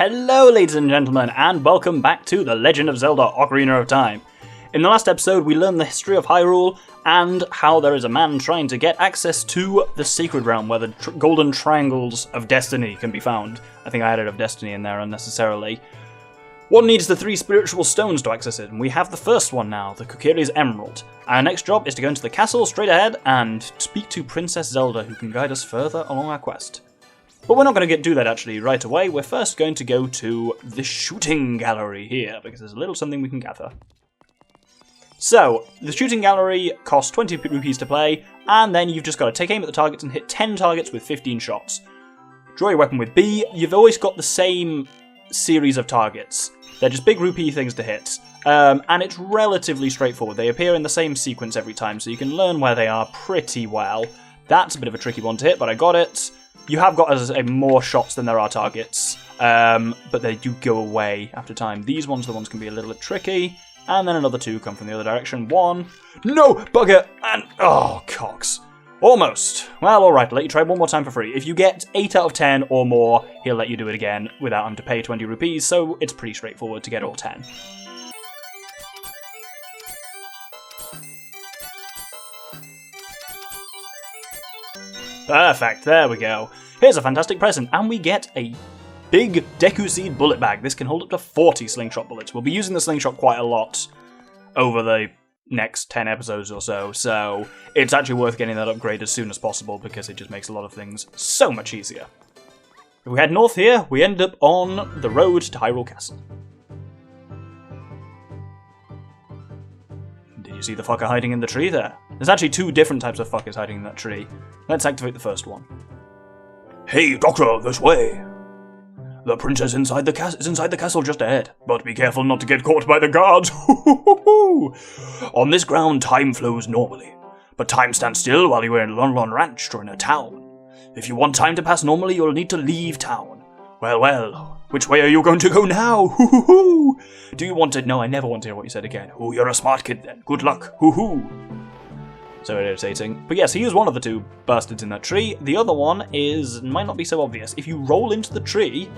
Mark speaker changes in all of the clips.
Speaker 1: Hello ladies and gentlemen, and welcome back to The Legend of Zelda Ocarina of Time. In the last episode we learned the history of Hyrule, and how there is a man trying to get access to the Sacred Realm, where the golden triangles of destiny can be found. I think I added of destiny in there unnecessarily. One needs the 3 spiritual stones to access it, and we have the first one now, the Kokiri's Emerald. Our next job is to go into the castle straight ahead and speak to Princess Zelda, who can guide us further along our quest. But we're not going to do that actually right away. We're first going to go to the shooting gallery here, because there's a little something we can gather. So, the shooting gallery costs 20 rupees to play, and then you've just got to take aim at the targets and hit 10 targets with 15 shots. Draw your weapon with B. You've always got the same series of targets. They're just big rupee things to hit, and it's relatively straightforward. They appear in the same sequence every time, so you can learn where they are pretty well. That's a bit of a tricky one to hit, but I got it. You have got, as I say, more shots than there are targets, but they do go away after time. These ones, the ones can be a little bit tricky, and then another 2 come from the other direction. 1, no, bugger, and, oh, cocks. Almost. Well, alright, I'll let you try one more time for free. If you get 8 out of 10 or more, he'll let you do it again without having to pay 20 rupees, so it's pretty straightforward to get all 10. Perfect, there we go. Here's a fantastic present, and we get a big Deku Seed bullet bag. This can hold up to 40 slingshot bullets. We'll be using the slingshot quite a lot over the next 10 episodes or so, so it's actually worth getting that upgrade as soon as possible because it just makes a lot of things so much easier. If we head north here, we end up on the road to Hyrule Castle. Did you see the fucker hiding in the tree there? There's actually 2 different types of fuckers hiding in that tree. Let's activate the first one. Hey, Doctor, this way! The princess is inside the castle just ahead, but be careful not to get caught by the guards. On this ground, time flows normally, but time stands still while you are in Lon Lon Ranch or in a town. If you want time to pass normally, you'll need to leave town. Well, which way are you going to go now? Do you want to? No, I never want to hear what you said again. Oh, you're a smart kid then. Good luck. So irritating. But yes, he is one of the 2 bastards in that tree. The other one might not be so obvious. If you roll into the tree,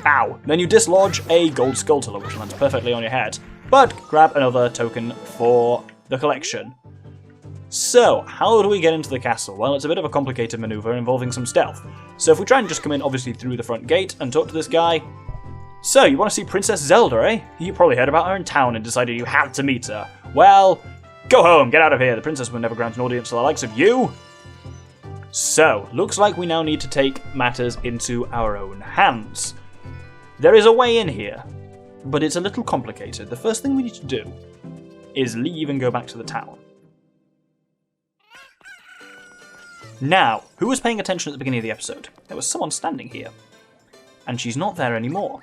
Speaker 1: ow, then you dislodge a gold skulltula, which lands perfectly on your head. But grab another token for the collection. So, how do we get into the castle? Well, it's a bit of a complicated maneuver involving some stealth. So if we try and just come in, obviously, through the front gate and talk to this guy. So, you want to see Princess Zelda, eh? You probably heard about her in town and decided you had to meet her. Well, go home, get out of here. The princess will never grant an audience to the likes of you. So, looks like we now need to take matters into our own hands. There is a way in here, but it's a little complicated. The first thing we need to do is leave and go back to the town. Now, who was paying attention at the beginning of the episode? There was someone standing here, and she's not there anymore.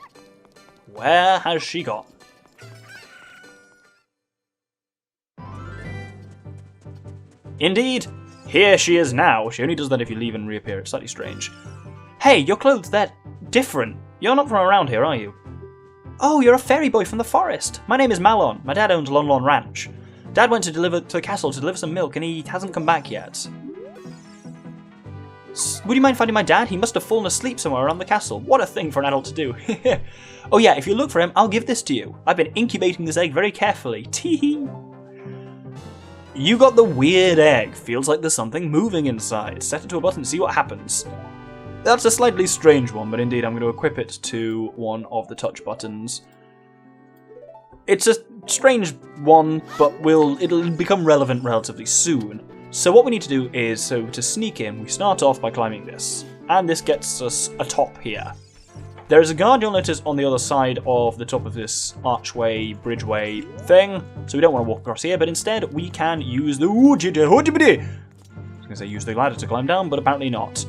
Speaker 1: Where has she gone? Indeed, here she is now. She only does that if you leave and reappear. It's slightly strange. Hey, your clothes, they're different. You're not from around here, are you? Oh, you're a fairy boy from the forest. My name is Malon. My dad owns Lon Lon Ranch. Dad went to the castle to deliver some milk, and he hasn't come back yet. Would you mind finding my dad? He must have fallen asleep somewhere around the castle. What a thing for an adult to do. Oh yeah, if you look for him, I'll give this to you. I've been incubating this egg very carefully. Tee-hee. You got the weird egg. Feels like there's something moving inside. Set it to a button to see what happens. That's a slightly strange one, but indeed I'm going to equip it to one of the touch buttons. It's a strange one, but it'll become relevant relatively soon. So what we need to do is, to sneak in, we start off by climbing this. And this gets us atop here. There is a guard you'll notice on the other side of the top of this archway, bridgeway thing. So we don't want to walk across here, but instead we can use the... I was going to say use the ladder to climb down, but apparently not.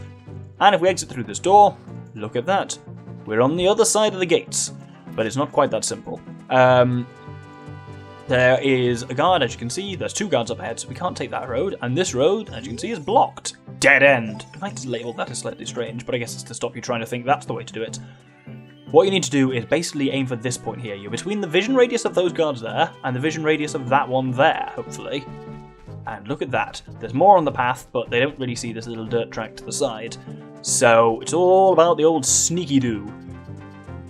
Speaker 1: And if we exit through this door, look at that. We're on the other side of the gates. But it's not quite that simple. There is a guard, as you can see. There's 2 guards up ahead, so we can't take that road. And this road, as you can see, is blocked. Dead end. I like to label that as slightly strange, but I guess it's to stop you trying to think that's the way to do it. What you need to do is basically aim for this point here. You're between the vision radius of those guards there and the vision radius of that one there, hopefully. And look at that. There's more on the path, but they don't really see this little dirt track to the side. So it's all about the old sneaky-doo.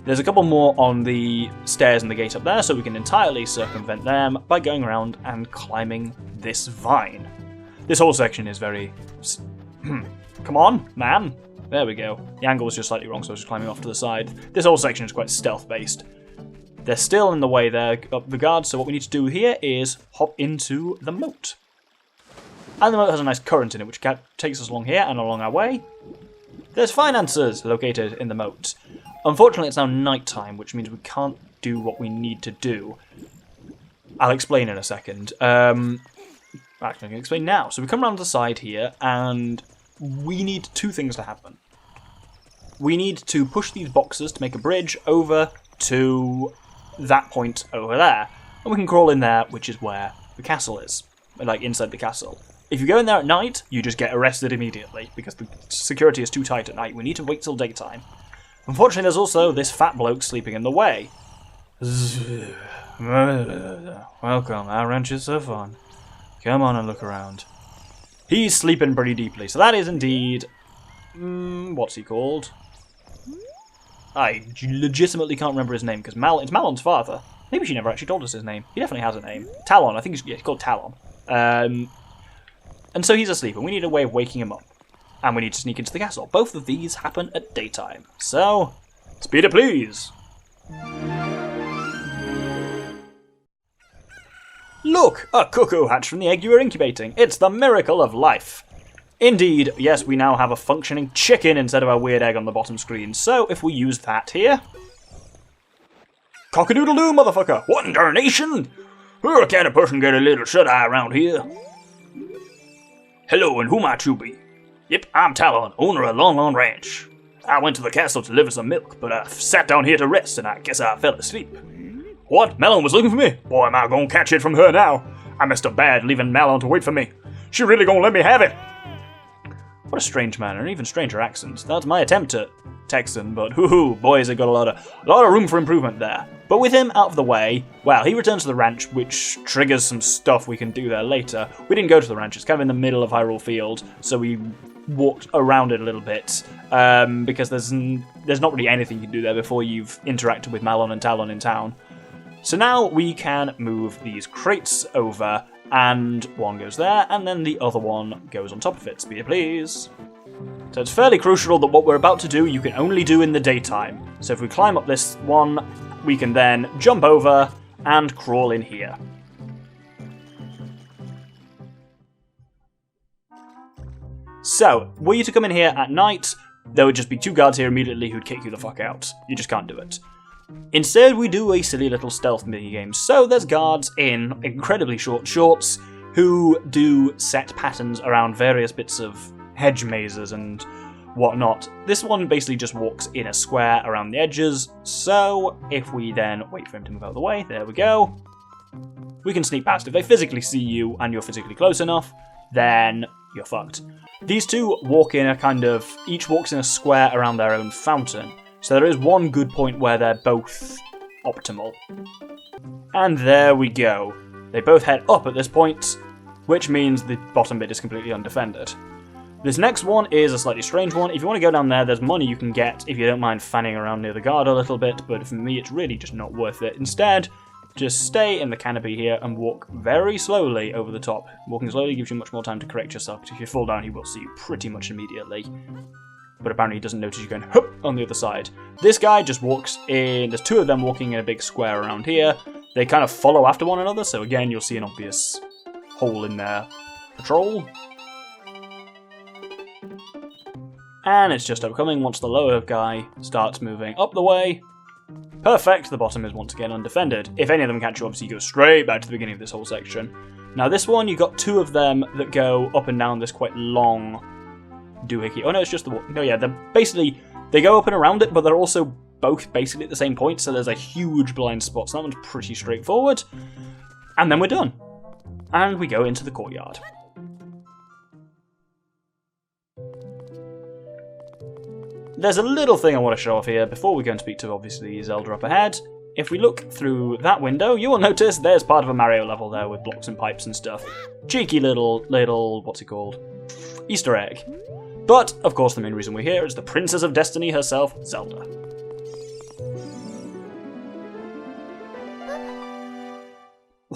Speaker 1: There's a couple more on the stairs and the gate up there, so we can entirely circumvent them by going around and climbing this vine. This whole section is very... Come on, man! There we go. The angle was just slightly wrong, so I was just climbing off to the side. This whole section is quite stealth-based. They're still in the way there, up the guards, so what we need to do here is hop into the moat. And the moat has a nice current in it, which takes us along here and along our way. There's finances located in the moat. Unfortunately, it's now night time, which means we can't do what we need to do. I'll explain in a second. Actually, I can explain now. So we come around to the side here, and we need two things to happen. We need to push these boxes to make a bridge over to that point over there. And we can crawl in there, which is where the castle is. Like, inside the castle. If you go in there at night, you just get arrested immediately, because the security is too tight at night. We need to wait till daytime. Unfortunately, there's also this fat bloke sleeping in the way. Welcome, our ranch is so fun. Come on and look around. He's sleeping pretty deeply, so that is indeed... what's he called? I legitimately can't remember his name, because it's Malon's father. Maybe she never actually told us his name. He definitely has a name. Talon, I think he's called Talon. And so he's asleep, and we need a way of waking him up. And we need to sneak into the castle. Both of these happen at daytime. So, speed it please! Look! A cuckoo hatched from the egg you were incubating. It's the miracle of life. Indeed, yes, we now have a functioning chicken instead of our weird egg on the bottom screen. So, if we use that here... Cock-a-doodle-doo, motherfucker! What in darnation? Who can a person get a little shut-eye around here? Hello, and who might you be? Yep, I'm Talon, owner of Lon Lon Ranch. I went to the castle to deliver some milk, but I sat down here to rest, and I guess I fell asleep. What? Malon was looking for me? Boy, am I gonna catch it from her now. I messed up bad leaving Malon to wait for me. She really gonna let me have it? What a strange manner, and even stranger accent. That's my attempt at Texan, but hoo-hoo, boys have got a lot of room for improvement there. But with him out of the way, well, he returns to the ranch, which triggers some stuff we can do there later. We didn't go to the ranch, it's kind of in the middle of Hyrule Field, so we walked around it a little bit, because there's not really anything you can do there before you've interacted with Malon and Talon in town. So now we can move these crates over, and one goes there, and then the other one goes on top of it. Speed it, please. So it's fairly crucial that what we're about to do, you can only do in the daytime. So if we climb up this one, we can then jump over and crawl in here. So, were you to come in here at night, there would just be two guards here immediately who'd kick you the fuck out. You just can't do it. Instead, we do a silly little stealth minigame. So there's guards in incredibly short shorts who do set patterns around various bits of hedge mazes and whatnot. This one basically just walks in a square around the edges, so if we then wait for him to move out of the way, there we go, we can sneak past. If they physically see you and you're physically close enough, then you're fucked. These two walk in a each walks in a square around their own fountain, so there is one good point where they're both optimal. And there we go. They both head up at this point, which means the bottom bit is completely undefended. This next one is a slightly strange one. If you want to go down there, there's money you can get if you don't mind fanning around near the guard a little bit, but for me it's really just not worth it. Instead, just stay in the canopy here and walk very slowly over the top. Walking slowly gives you much more time to correct yourself, because if you fall down he will see you pretty much immediately. But apparently he doesn't notice you going hup on the other side. This guy just walks in, there's two of them walking in a big square around here. They kind of follow after one another, so again you'll see an obvious hole in their patrol. And it's just upcoming once the lower guy starts moving up the way. Perfect, the bottom is once again undefended. If any of them catch you, obviously you go straight back to the beginning of this whole section. Now this one, you've got two of them that go up and down this quite long doohickey. Oh no, it's just the one. No, yeah, they go up and around it, but they're also both basically at the same point, so there's a huge blind spot, so that one's pretty straightforward. And then we're done. And we go into the courtyard. There's a little thing I want to show off here before we go and speak to, obviously, Zelda up ahead. If we look through that window, you will notice there's part of a Mario level there with blocks and pipes and stuff. Cheeky little, what's it called? Easter egg. But, of course, the main reason we're here is the Princess of Destiny herself, Zelda.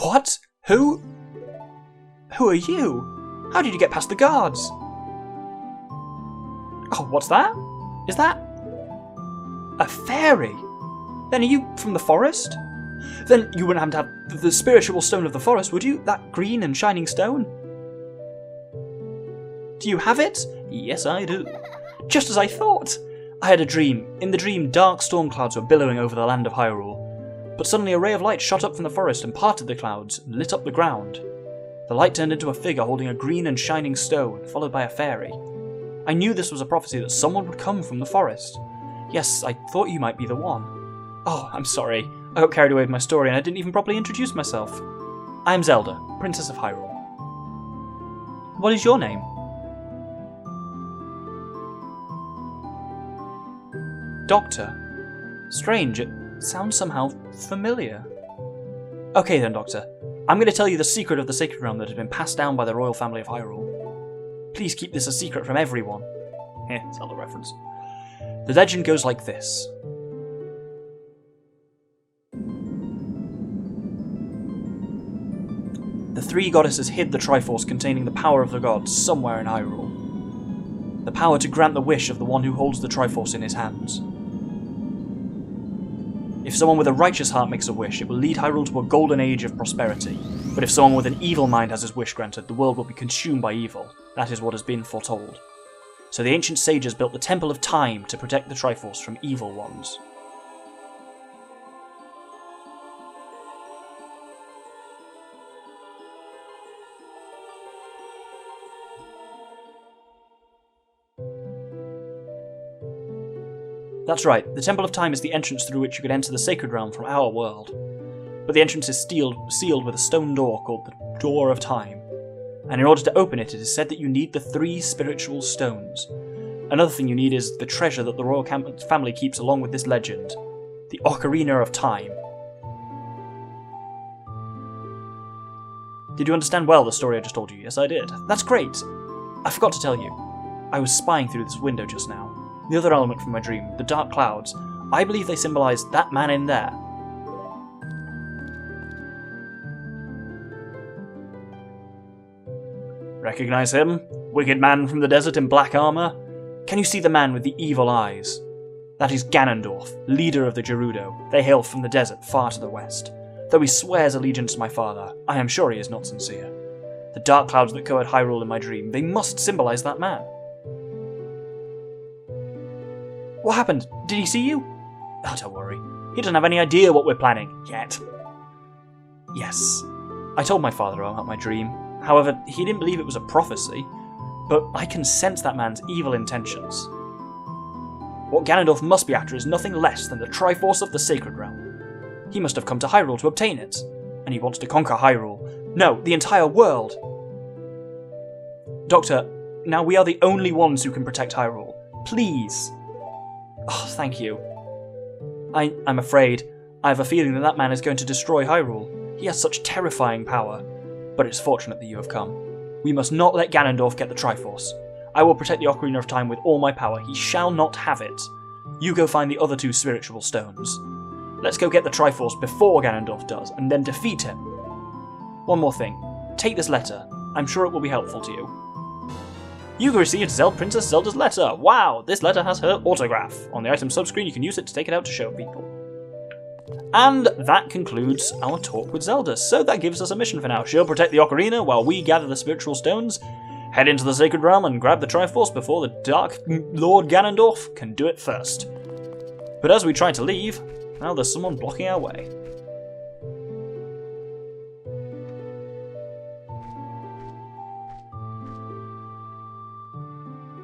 Speaker 1: What? Who? Who are you? How did you get past the guards? Oh, what's that? Is that a fairy? Then are you from the forest? Then you wouldn't have to have the spiritual stone of the forest, would you? That green and shining stone? Do you have it? Yes, I do. Just as I thought. I had a dream. In the dream, dark storm clouds were billowing over the land of Hyrule. But suddenly a ray of light shot up from the forest and parted the clouds and lit up the ground. The light turned into a figure holding a green and shining stone, followed by a fairy. I knew this was a prophecy that someone would come from the forest. Yes, I thought you might be the one. Oh, I'm sorry. I got carried away with my story and I didn't even properly introduce myself. I am Zelda, Princess of Hyrule. What is your name? Doctor. Strange, it sounds somehow familiar. Okay then, Doctor. I'm going to tell you the secret of the Sacred Realm that has been passed down by the royal family of Hyrule. Please keep this a secret from everyone. Zelda reference. The legend goes like this. The three goddesses hid the Triforce containing the power of the gods somewhere in Hyrule. The power to grant the wish of the one who holds the Triforce in his hands. If someone with a righteous heart makes a wish, it will lead Hyrule to a golden age of prosperity. But if someone with an evil mind has his wish granted, the world will be consumed by evil. That is what has been foretold. So the ancient sages built the Temple of Time to protect the Triforce from evil ones. That's right, the Temple of Time is the entrance through which you could enter the Sacred Realm from our world. But the entrance is sealed with a stone door called the Door of Time. And in order to open it, it is said that you need the 3 spiritual stones. Another thing you need is the treasure that the royal family keeps along with this legend. The Ocarina of Time. Did you understand well the story I just told you? Yes, I did. That's great. I forgot to tell you. I was spying through this window just now. The other element from my dream, the dark clouds, I believe they symbolise that man in there. Recognise him? Wicked man from the desert in black armour? Can you see the man with the evil eyes? That is Ganondorf, leader of the Gerudo. They hail from the desert far to the west. Though he swears allegiance to my father, I am sure he is not sincere. The dark clouds that covered Hyrule in my dream, they must symbolise that man. What happened? Did he see you? Oh, don't worry. He doesn't have any idea what we're planning, yet. Yes. I told my father about my dream. However, he didn't believe it was a prophecy, but I can sense that man's evil intentions. What Ganondorf must be after is nothing less than the Triforce of the Sacred Realm. He must have come to Hyrule to obtain it, and he wants to conquer Hyrule. No, the entire world! Doctor, now we are the only ones who can protect Hyrule. Please! Oh, thank you. I'm afraid. I have a feeling that man is going to destroy Hyrule. He has such terrifying power. But it's fortunate that you have come. We must not let Ganondorf get the Triforce. I will protect the Ocarina of Time with all my power. He shall not have it. You go find the other 2 spiritual stones. Let's go get the Triforce before Ganondorf does, and then defeat him. One more thing. Take this letter. I'm sure it will be helpful to you. You received Princess Zelda's letter. Wow, this letter has her autograph. On the item subscreen, you can use it to take it out to show people. And that concludes our talk with Zelda. So that gives us a mission for now. She'll protect the Ocarina while we gather the spiritual stones, head into the Sacred Realm and grab the Triforce before the Dark Lord Ganondorf can do it first. But as we try to leave, now there's someone blocking our way.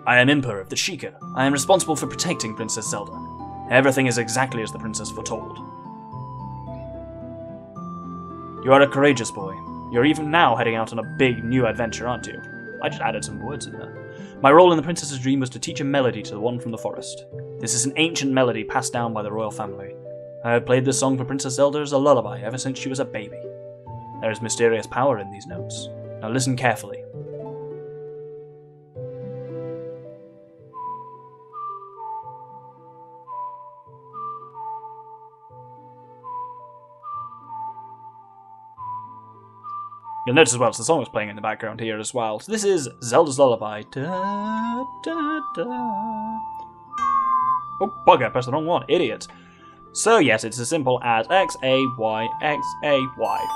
Speaker 1: I am Imper of the Sheikah. I am responsible for protecting Princess Zelda. Everything is exactly as the princess foretold. You are a courageous boy. You're even now heading out on a big new adventure, aren't you? I just added some words in there. My role in the princess's dream was to teach a melody to the one from the forest. This is an ancient melody passed down by the royal family. I have played this song for Princess Zelda as a lullaby ever since she was a baby. There is mysterious power in these notes. Now listen carefully. You'll notice as well, the song is playing in the background here as well. So this is Zelda's Lullaby. Da, da, da. Oh, bugger, I pressed the wrong one. Idiot. So yes, it's as simple as X, A, Y, X, A, Y.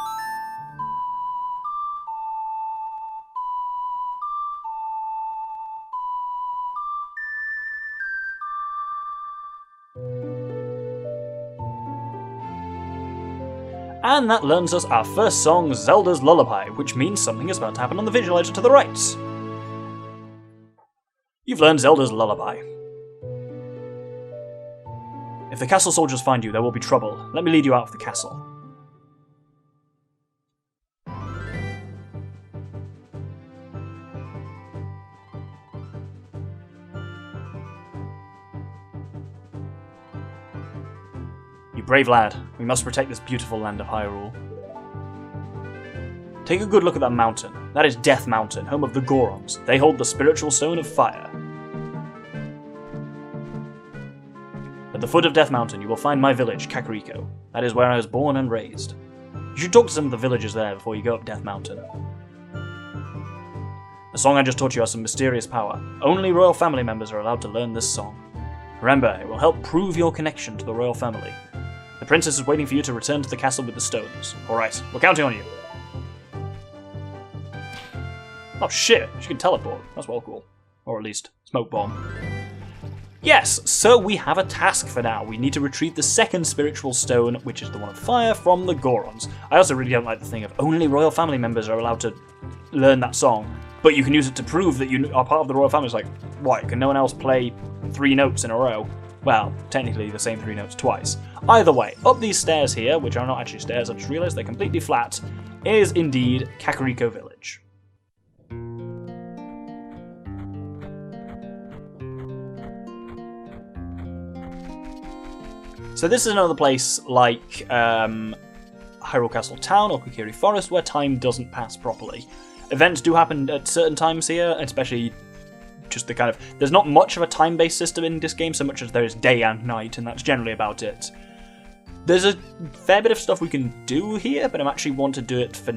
Speaker 1: And that learns us our first song, Zelda's Lullaby, which means something is about to happen on the visualizer to the right. You've learned Zelda's Lullaby. If the castle soldiers find you, there will be trouble. Let me lead you out of the castle. You brave lad, we must protect this beautiful land of Hyrule. Take a good look at that mountain. That is Death Mountain, home of the Gorons. They hold the spiritual stone of fire. At the foot of Death Mountain, you will find my village, Kakariko. That is where I was born and raised. You should talk to some of the villagers there before you go up Death Mountain. The song I just taught you has some mysterious power. Only royal family members are allowed to learn this song. Remember, it will help prove your connection to the royal family. The princess is waiting for you to return to the castle with the stones. Alright, we're counting on you. Oh shit, she can teleport. That's well cool. Or at least, smoke bomb. Yes, so we have a task for now. We need to retrieve the second spiritual stone, which is the one of fire, from the Gorons. I also really don't like the thing of only royal family members are allowed to learn that song, but you can use it to prove that you are part of the royal family. It's like, what, can no one else play 3 notes in a row? Well, technically the same 3 notes twice. Either way, up these stairs here, which are not actually stairs, I just realised they're completely flat, is indeed Kakariko Village. So this is another place like Hyrule Castle Town or Kokiri Forest where time doesn't pass properly. Events do happen at certain times here, especially just the kind of... There's not much of a time-based system in this game so much as there is day and night, and that's generally about it. There's a fair bit of stuff we can do here, but I actually want to do it for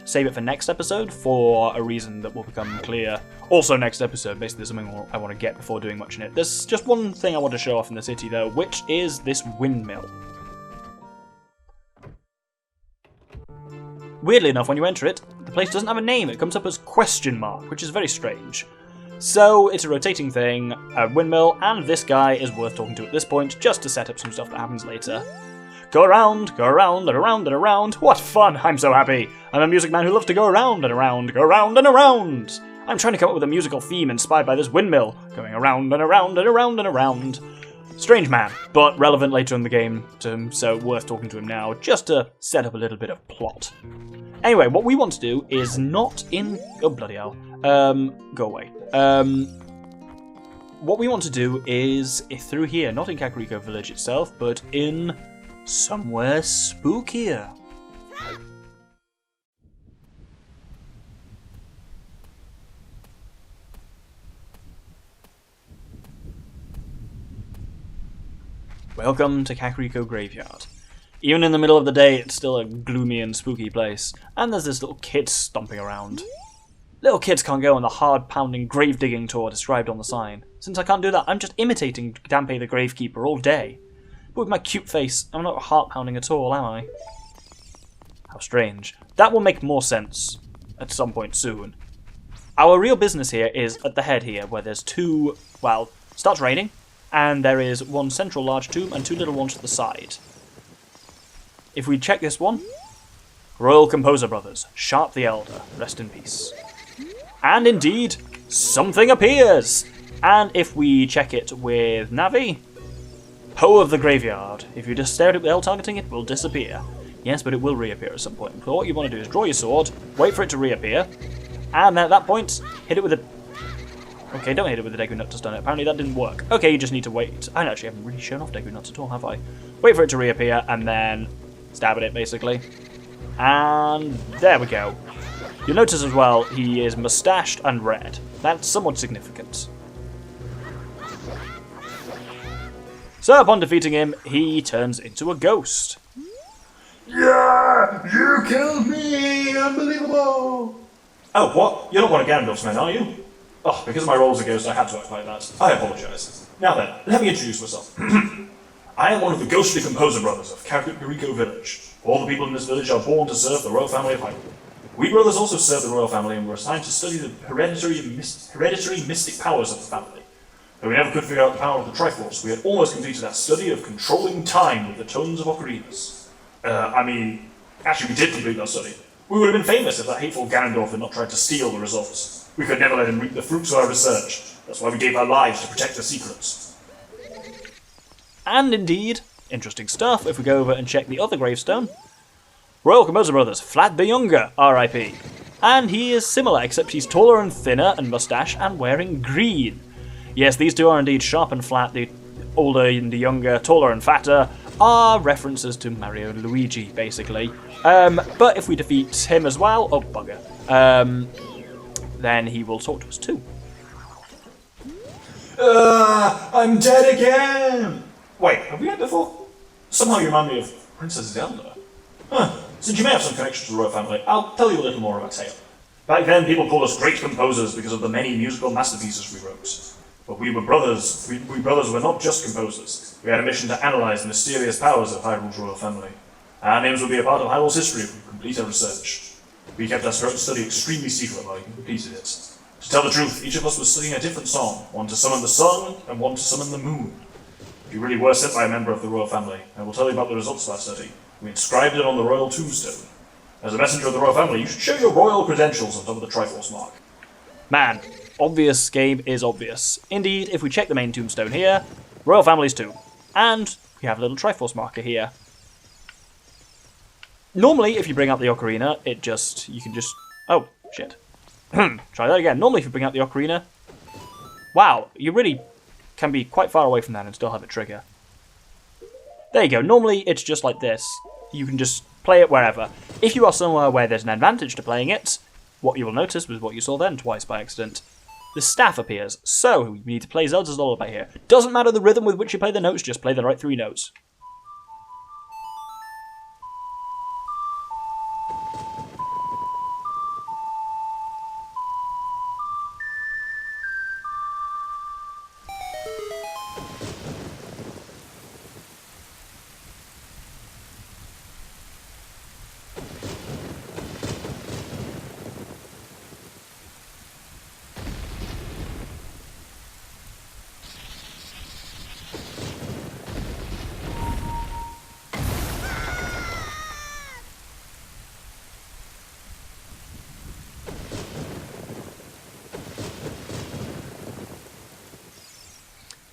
Speaker 1: save it for next episode for a reason that will become clear. Also next episode, basically there's something I want to get before doing much in it. There's just one thing I want to show off in the city though, which is this windmill. Weirdly enough, when you enter it, the place doesn't have a name. It comes up as question mark, which is very strange. So it's a rotating thing, a windmill, and this guy is worth talking to at this point, just to set up some stuff that happens later. Go around, and around, and around. What fun! I'm so happy. I'm a music man who loves to go around and around, go around and around. I'm trying to come up with a musical theme inspired by this windmill, going around and around and around and around. Strange man, but relevant later in the game to him, so worth talking to him now, just to set up a little bit of plot. Anyway, what we want to do is not in... Oh, bloody hell. Go away. What we want to do is through here, not in Kakariko Village itself, but in somewhere spookier. Welcome to Kakariko Graveyard. Even in the middle of the day, it's still a gloomy and spooky place. And there's this little kid stomping around. Little kids can't go on the hard-pounding grave-digging tour described on the sign. Since I can't do that, I'm just imitating Dampe the Gravekeeper all day. But with my cute face, I'm not heart-pounding at all, am I? How strange. That will make more sense at some point soon. Our real business here is at the head here, where there's two... Well, it starts raining, and there is one central large tomb and 2 little ones to the side. If we check this one... Royal Composer Brothers, Sharp the Elder, rest in peace. And indeed, something appears! And if we check it with Navi... Poe of the Graveyard. If you just stare at it without targeting it, it will disappear. Yes, but it will reappear at some point. So what you want to do is draw your sword, wait for it to reappear, and then at that point, hit it with a... Okay, don't hit it with the Deku Nut to stun it. Apparently that didn't work. Okay, you just need to wait. I actually haven't really shown off Deku Nuts at all, have I? Wait for it to reappear, and then stab at it, basically. And there we go. You'll notice as well, he is mustached and red. That's somewhat significant. So upon defeating him, he turns into a ghost. Yeah!
Speaker 2: You killed me! Unbelievable!
Speaker 3: Oh, what? You're not one of Ganondorf's men, are you? Oh, because my role as a ghost, I had to act like that. I apologise. Now then, let me introduce myself. I am one of the ghostly composer brothers of Kakariko village. All the people in this village are born to serve the royal family of Hyrule. We brothers also serve the royal family and were assigned to study the hereditary mystic powers of the family. Though we never could figure out the power of the Triforce, we had almost completed our study of controlling time with the tones of Ocarinas. Actually we did complete that study. We would have been famous if that hateful Ganondorf had not tried to steal the results. We could never let him reap the fruits of our research. That's why we gave our lives to protect the secrets.
Speaker 1: And indeed, interesting stuff if we go over and check the other gravestone. Royal Composer Brothers, Vlad the Younger, R.I.P. And he is similar, except he's taller and thinner and mustache and wearing green. Yes, these two are indeed sharp and flat. The older and the younger, taller and fatter, are references to Mario and Luigi, basically. But if we defeat him as well, oh bugger, then he will talk to us too.
Speaker 3: I'm dead again! Wait, have we met before? Somehow you remind me of Princess Zelda. Since you may have some connection to the royal family, I'll tell you a little more about Talon. Back then, people called us great composers because of the many musical masterpieces we wrote. But we were brothers. We brothers were not just composers. We had a mission to analyze the mysterious powers of Hyrule's royal family. Our names would be a part of Hyrule's history if we complete our research. We kept our study extremely secret while we completed it. To tell the truth, each of us was studying a different song, one to summon the sun and one to summon the moon. If you really were sent by a member of the royal family, I will tell you about the results of our study. We inscribed it on the royal tombstone. As a messenger of the royal family, you should show your royal credentials on top of the Triforce mark.
Speaker 1: Man, obvious game is obvious. Indeed, if we check the main tombstone here, royal family's tomb. And we have a little Triforce marker here. Normally, if you bring out the Ocarina, you can just... Oh, shit. Try that again. Normally, if you bring out the Ocarina... Wow, you really can be quite far away from that and still have it trigger. There you go. Normally, it's just like this. You can just play it wherever. If you are somewhere where there's an advantage to playing it, what you will notice was what you saw then twice by accident. The staff appears. So, you need to play Zelda's Lullaby here. Doesn't matter the rhythm with which you play the notes, just play the right 3 notes.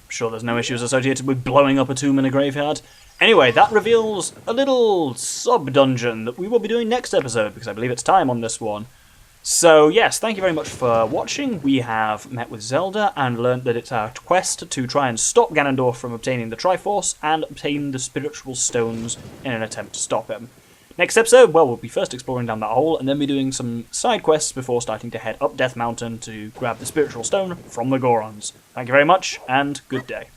Speaker 1: Sure, there's no issues associated with blowing up a tomb in a graveyard. Anyway, that reveals a little sub-dungeon that we will be doing next episode, because I believe it's time on this one. So yes, thank you very much for watching. We have met with Zelda and learned that it's our quest to try and stop Ganondorf from obtaining the Triforce and obtain the spiritual stones in an attempt to stop him. Next episode, well, we'll be first exploring down that hole and then be doing some side quests before starting to head up Death Mountain to grab the spiritual stone from the Gorons. Thank you very much, and good day.